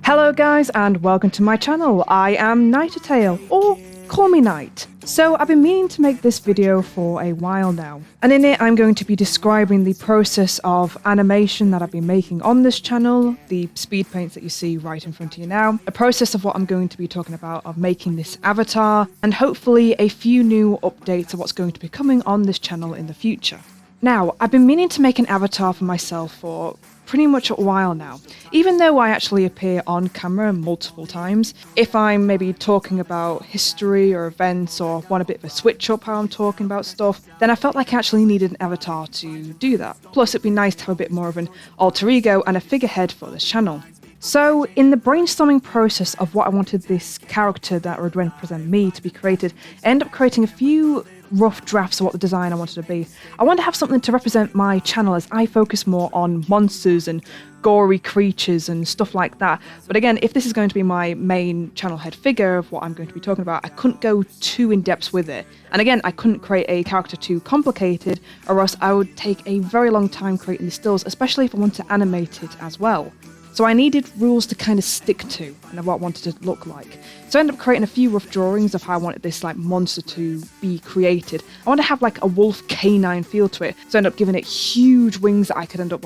Hello guys and welcome to my channel. I am Nightertale, or call me Night. So I've been meaning to make this video for a while now, and in it I'm going to be describing the process of animation that I've been making on this channel, the speed paints that you see right in front of you now, a process of what I'm going to be talking about of making this avatar, and hopefully a few new updates of what's going to be coming on this channel in the future. Now, I've been meaning to make an avatar for myself for pretty much a while now, even though I actually appear on camera multiple times. If I'm maybe talking about history or events or want a bit of a switch up how I'm talking about stuff, then I felt like I actually needed an avatar to do that. Plus it'd be nice to have a bit more of an alter ego and a figurehead for this channel. So in the brainstorming process of what I wanted this character that would represent me to be created, I ended up creating a few rough drafts of what the design I wanted to be. I wanted to have something to represent my channel as I focus more on monsters and gory creatures and stuff like that. But again, if this is going to be my main channel head figure of what I'm going to be talking about, I couldn't go too in depth with it. And again, I couldn't create a character too complicated, or else I would take a very long time creating the stills, especially if I want to animate it as well. So I needed rules to kind of stick to and what I wanted it to look like. So I ended up creating a few rough drawings of how I wanted this monster to be created. I wanted to have a wolf canine feel to it. So I ended up giving it huge wings that I could end up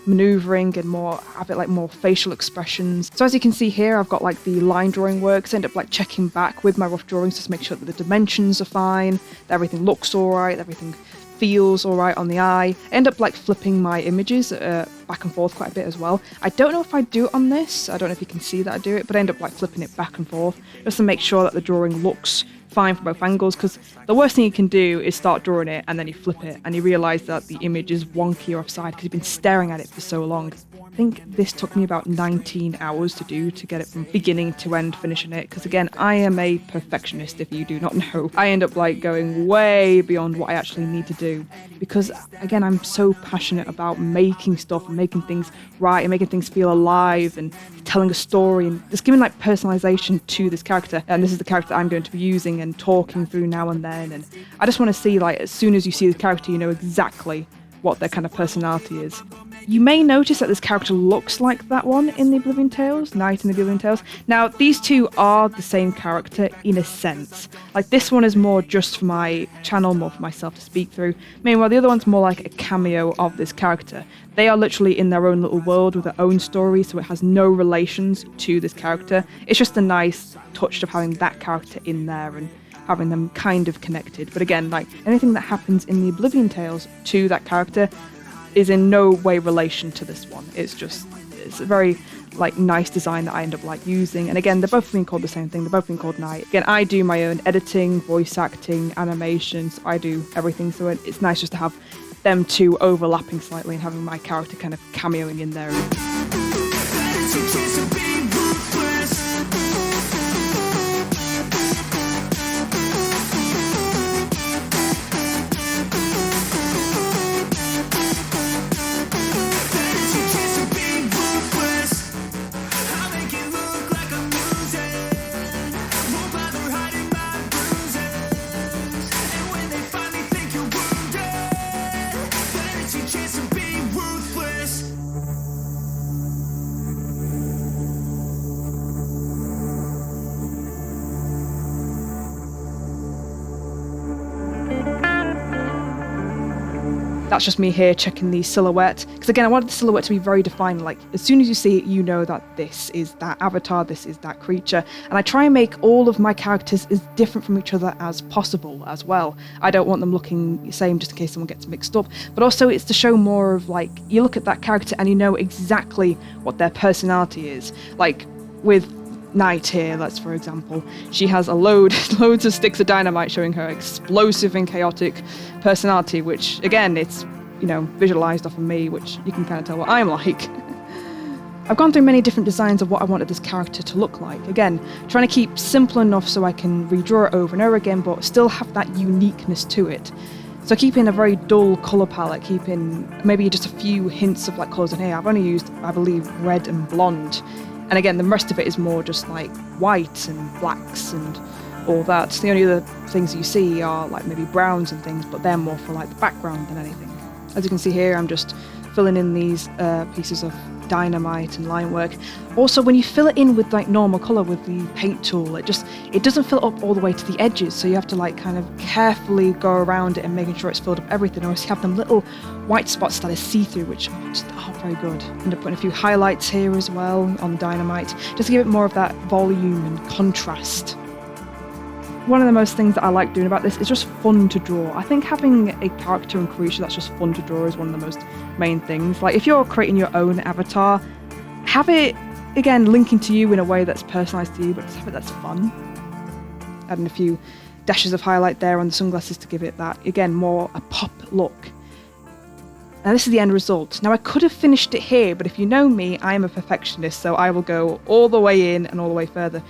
maneuvering and have it more facial expressions. So as you can see here, I've got the line drawing work. So I end up checking back with my rough drawings just to make sure that the dimensions are fine, that everything looks alright, everything feels alright on the eye. I end up flipping my images back and forth quite a bit as well. I don't know if I do it on this, I don't know if you can see that I do it, but I end up flipping it back and forth just to make sure that the drawing looks fine from both angles, because the worst thing you can do is start drawing it and then you flip it and you realise that the image is wonky or offside because you've been staring at it for so long. I think this took me about 19 hours to do, to get it from beginning to end, finishing it, because again, I am a perfectionist if you do not know. I end up going way beyond what I actually need to do, because again, I'm so passionate about making stuff and making things right and making things feel alive and telling a story and just giving personalization to this character. And this is the character that I'm going to be using and talking through now and then, and I just want to see as soon as you see the character, you know exactly what their kind of personality is. You may notice that this character looks like that one in the Oblivion Tales, Night in the Oblivion Tales. Now, these two are the same character in a sense. This one is more just for my channel, more for myself to speak through. Meanwhile, the other one's more like a cameo of this character. They are literally in their own little world with their own story, so it has no relations to this character. It's just a nice touch of having that character in there and having them kind of connected. But again, anything that happens in the Oblivion Tales to that character is in no way relation to this one. It's a very nice design that I end up using. And again, they're both being called the same thing. They're both being called Night. Again, I do my own editing, voice acting, animations. I do everything. So it's nice just to have them two overlapping slightly and having my character kind of cameoing in there. That's just me here checking the silhouette, because again, I wanted the silhouette to be very defined. As soon as you see it, you know that this is that avatar, this is that creature. And I try and make all of my characters as different from each other as possible as well. I don't want them looking the same just in case someone gets mixed up, but also it's to show more of you look at that character and you know exactly what their personality is. With Night here, for example, she has loads of sticks of dynamite showing her explosive and chaotic personality, which again, it's visualized off of me, which you can kind of tell what I'm like. I've gone through many different designs of what I wanted this character to look like. Again, trying to keep simple enough so I can redraw it over and over again, but still have that uniqueness to it. So keeping a very dull colour palette, keeping maybe just a few hints of colours in here. I've only used, I believe, red and blonde. And again, the rest of it is more just white and blacks and all that. The only other things you see are maybe browns and things, but they're more for the background than anything. As you can see here, I'm just filling in these pieces of Dynamite and line work. Also, when you fill it in with like normal color with the paint tool, it doesn't fill up all the way to the edges, so you have to like kind of carefully go around it and making sure it's filled up everything, or else you have them little white spots that are see-through, which just aren't very good. End up putting a few highlights here as well on Dynamite, just to give it more of that volume and contrast. One of the most things that I like doing about this is just fun to draw. I think having a character and creature that's just fun to draw is one of the most main things. Like if you're creating your own avatar, have it, again, linking to you in a way that's personalised to you, but just have it that's fun. Adding a few dashes of highlight there on the sunglasses to give it that, again, more a pop look. Now this is the end result. Now I could have finished it here, but if you know me, I am a perfectionist, so I will go all the way in and all the way further.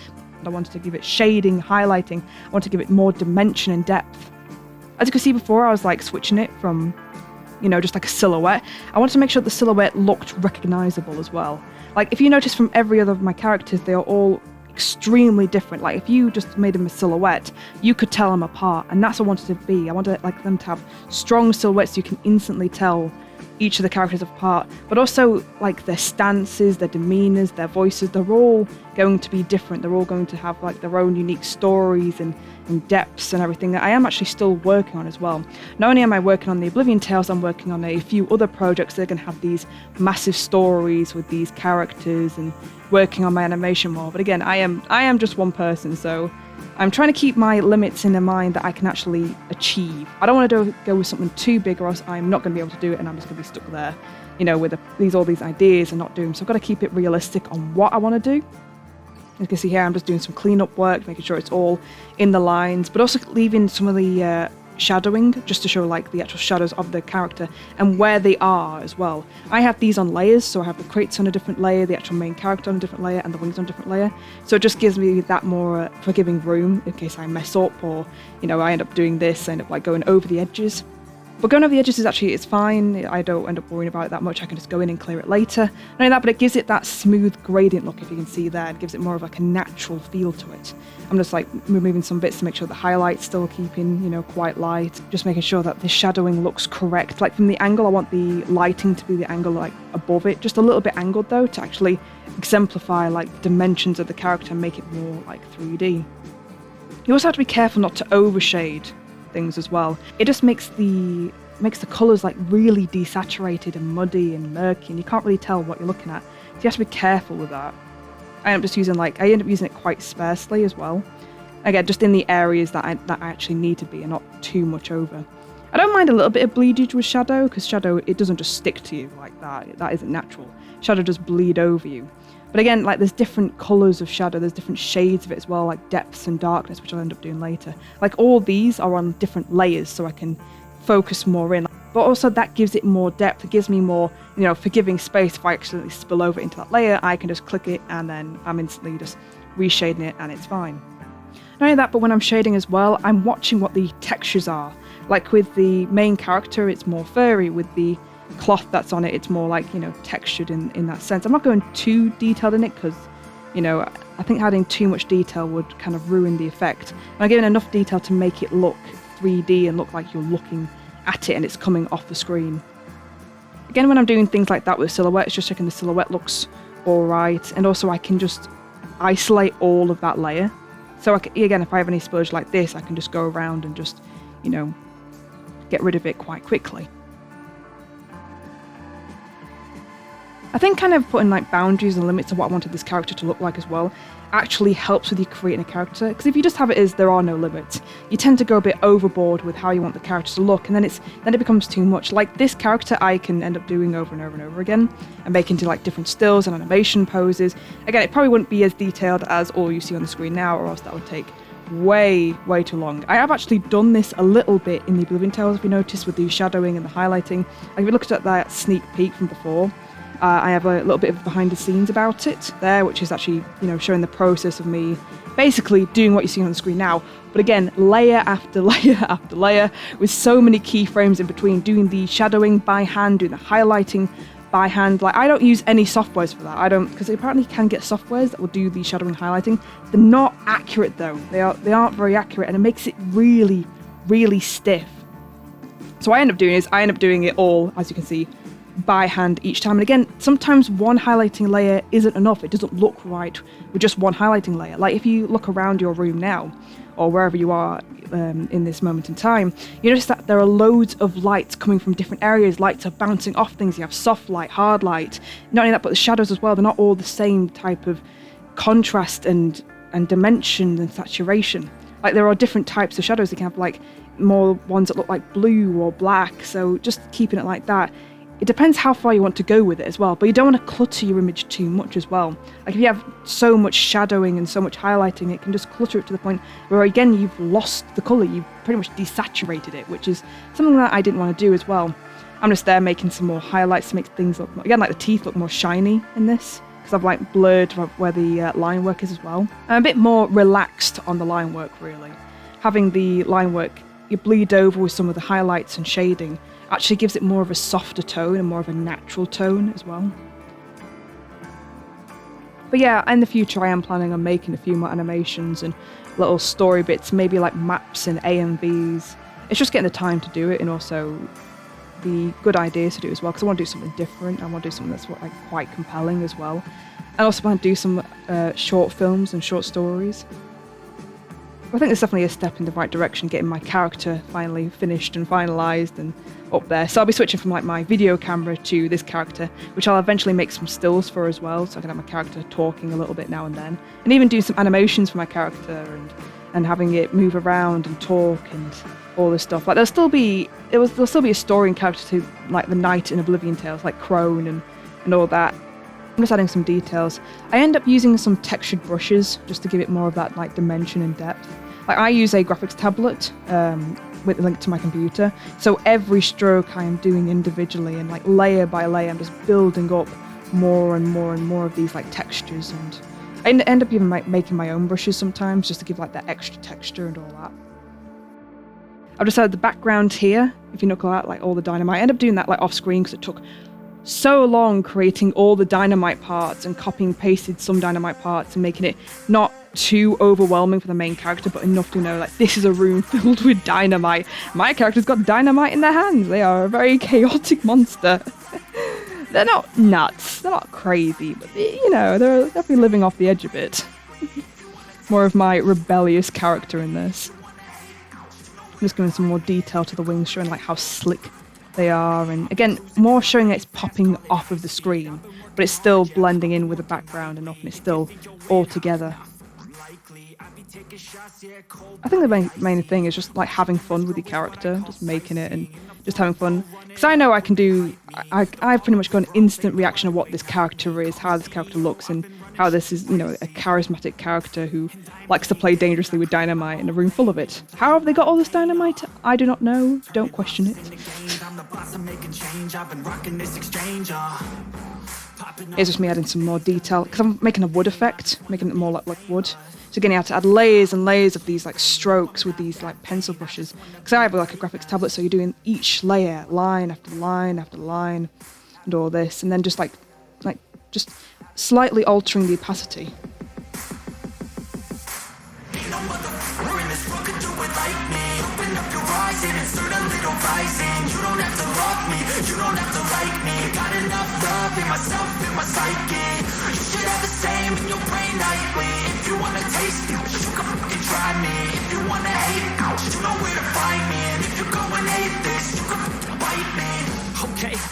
I wanted to give it shading, highlighting. I want to give it more dimension and depth. As you can see before, I was like switching it from, you know, just like a silhouette. I wanted to make sure the silhouette looked recognizable as well. Like if you notice from every other of my characters, they are all extremely different. Like if you just made them a silhouette, you could tell them apart, and that's what I wanted to be. I wanted like them to have strong silhouettes so you can instantly tell each of the characters apart, but also like their stances, their demeanors, their voices, they're all going to be different. They're all going to have like their own unique stories and depths and everything that I am actually still working on as well. Not only am I working on the Oblivion Tales, I'm working on a few other projects that are going to have these massive stories with these characters and working on my animation more. But again, I am just one person, so I'm trying to keep my limits in mind that I can actually achieve. I don't want to go with something too big, or else I'm not going to be able to do it and I'm just going to be stuck there, you know, with all these ideas and not doing them. So I've got to keep it realistic on what I want to do. As you can see here, I'm just doing some cleanup work, making sure it's all in the lines, but also leaving some of the shadowing just to show like the actual shadows of the character and where they are as well. I have these on layers, so I have the crates on a different layer, the actual main character on a different layer, and the wings on a different layer. So it just gives me that more forgiving room in case I mess up, or, you know, I end up doing this, I end up like going over the edges. But going over the edges it's fine. I don't end up worrying about it that much. I can just go in and clear it later. Not only that, but it gives it that smooth gradient look, if you can see there. It gives it more of like a natural feel to it. I'm just like removing some bits to make sure the highlight's still keeping, you know, quite light. Just making sure that the shadowing looks correct. Like from the angle, I want the lighting to be the angle like above it. Just a little bit angled though, to actually exemplify like dimensions of the character and make it more like 3D. You also have to be careful not to overshade things as well. It just makes the colours like really desaturated and muddy and murky, and you can't really tell what you're looking at. So you have to be careful with that. I end up using it quite sparsely as well. Again, just in the areas that I actually need to be, and not too much over. I don't mind a little bit of bleedage with shadow, because shadow, it doesn't just stick to you like that. That isn't natural. Shadow does bleed over you. But again, like there's different colours of shadow, there's different shades of it as well, like depths and darkness, which I'll end up doing later. Like all these are on different layers, so I can focus more in. But also that gives it more depth, it gives me more, you know, forgiving space. If I accidentally spill over into that layer, I can just click it and then I'm instantly just reshading it and it's fine. Not only that, but when I'm shading as well, I'm watching what the textures are. Like with the main character, it's more furry. With the cloth that's on it, it's more like, you know, textured in that sense. I'm not going too detailed in it because, you know, I think adding too much detail would kind of ruin the effect. I'm giving enough detail to make it look 3D and look like you're looking at it and it's coming off the screen. Again, when I'm doing things like that with silhouette, it's just checking the silhouette looks alright, and also I can just isolate all of that layer. So again, if I have any spillage like this, I can just go around and just, you know, get rid of it quite quickly. I think kind of putting like boundaries and limits of what I wanted this character to look like as well actually helps with you creating a character, because if you just have it as there are no limits, you tend to go a bit overboard with how you want the character to look, and then it becomes too much. Like this character I can end up doing over and over and over again and make into like different stills and animation poses. Again, it probably wouldn't be as detailed as all you see on the screen now, or else that would take way too long. I have actually done this a little bit in the Oblivion Tales, if you notice, with the shadowing and the highlighting. Like if you looked at that sneak peek from before, I have a little bit of behind the scenes about it there, which is actually, you know, showing the process of me basically doing what you see on the screen now. But again, layer after layer after layer, with so many keyframes in between, doing the shadowing by hand, doing the highlighting by hand. Like I don't use any softwares for that. I don't, because apparently you can get softwares that will do the shadowing highlighting. They're not accurate though. They aren't very accurate, and it makes it really stiff. So what I end up doing it all, as you can see, by hand each time. And again, sometimes one highlighting layer isn't enough. It doesn't look right with just one highlighting layer. Like if you look around your room now, or wherever you are in this moment in time, you notice that there are loads of lights coming from different areas. Lights are bouncing off things. You have soft light, hard light. Not only that, but the shadows as well. They're not all the same type of contrast and dimension and saturation. Like there are different types of shadows. You can have like more ones that look like blue or black. So just keeping it like that. It depends how far you want to go with it as well, but you don't want to clutter your image too much as well. Like if you have so much shadowing and so much highlighting, it can just clutter it to the point where again you've lost the colour, you've pretty much desaturated it, which is something that I didn't want to do as well. I'm just there making some more highlights to make things look, again, like the teeth look more shiny in this, because I've like blurred where the line work is as well. I'm a bit more relaxed on the line work really. Having the line work, you bleed over with some of the highlights and shading, actually gives it more of a softer tone and more of a natural tone as well. But yeah, in the future I am planning on making a few more animations and little story bits, maybe like maps and AMVs. It's just getting the time to do it, and also the good ideas to do as well, because I want to do something different. I want to do something that's like quite compelling as well. I also plan to do some short films and short stories. I think it's definitely a step in the right direction, getting my character finally finished and finalised and up there. So I'll be switching from like my video camera to this character, which I'll eventually make some stills for as well, so I can have my character talking a little bit now and then. And even do some animations for my character and having it move around and talk and all this stuff. Like there'll still be a story and character to like the Night in Oblivion Tales, like Crone and all that. I'm just adding some details. I end up using some textured brushes just to give it more of that like dimension and depth. Like I use a graphics tablet with a link to my computer, so every stroke I am doing individually, and like layer by layer I'm just building up more and more and more of these like textures, and I end up even making my own brushes sometimes just to give like that extra texture and all that. I've just added the background here. If you look at like all the dynamite, I end up doing that like off screen because it took so long creating all the dynamite parts and copying and pasted some dynamite parts and making it not too overwhelming for the main character, but enough to know like this is a room filled with dynamite. My character's got dynamite in their hands. They are a very chaotic monster. They're not nuts, they're not crazy, but you know, they're definitely living off the edge a bit. More of my rebellious character in this. I'm just giving some more detail to the wings, showing like how slick they are, and again, more showing that it's popping off of the screen, but it's still blending in with the background enough, and it's still all together. I think the main thing is just like having fun with your character, just making it and just having fun. Because I know I can do, I've pretty much got an instant reaction of what this character is, how this character looks, and how this is, you know, a charismatic character who likes to play dangerously with dynamite in a room full of it. How have they got all this dynamite? I do not know. Don't question it. It's just me adding some more detail, because I'm making a wood effect, making it more like wood. So again, you have to add layers and layers of these like strokes with these like pencil brushes. Because I have like a graphics tablet, so you're doing each layer, line after line after line, and all this, and then just like just slightly altering the opacity.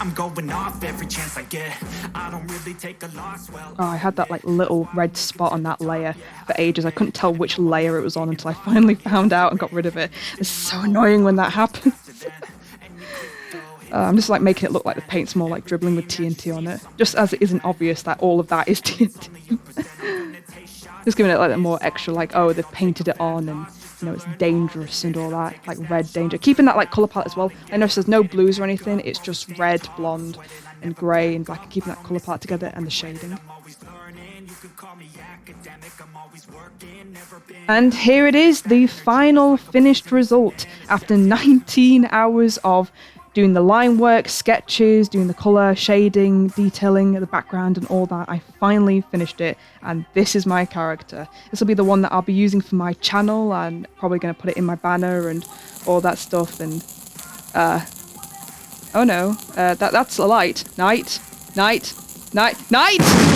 I'm going off every chance I get. I don't really take a loss. Well, I had that like little red spot on that layer for ages. I couldn't tell which layer it was on until I finally found out and got rid of it. It's so annoying when that happens. I'm just like making it look like the paint's more like dribbling with TNT on it, just as it isn't obvious that all of that is TNT. Just giving it like that more extra, like, oh, they've painted it on and, you know, it's dangerous and all that, like red danger. Keeping that like colour palette as well. I notice there's no blues or anything, it's just red, blonde and grey and black, and keeping that colour palette together and the shading. And here it is, the final finished result. After 19 hours of doing the line work, sketches, doing the colour, shading, detailing the background and all that, I finally finished it, and this is my character. This will be the one that I'll be using for my channel, and probably going to put it in my banner and all that stuff, and Oh no, that's a light. Night.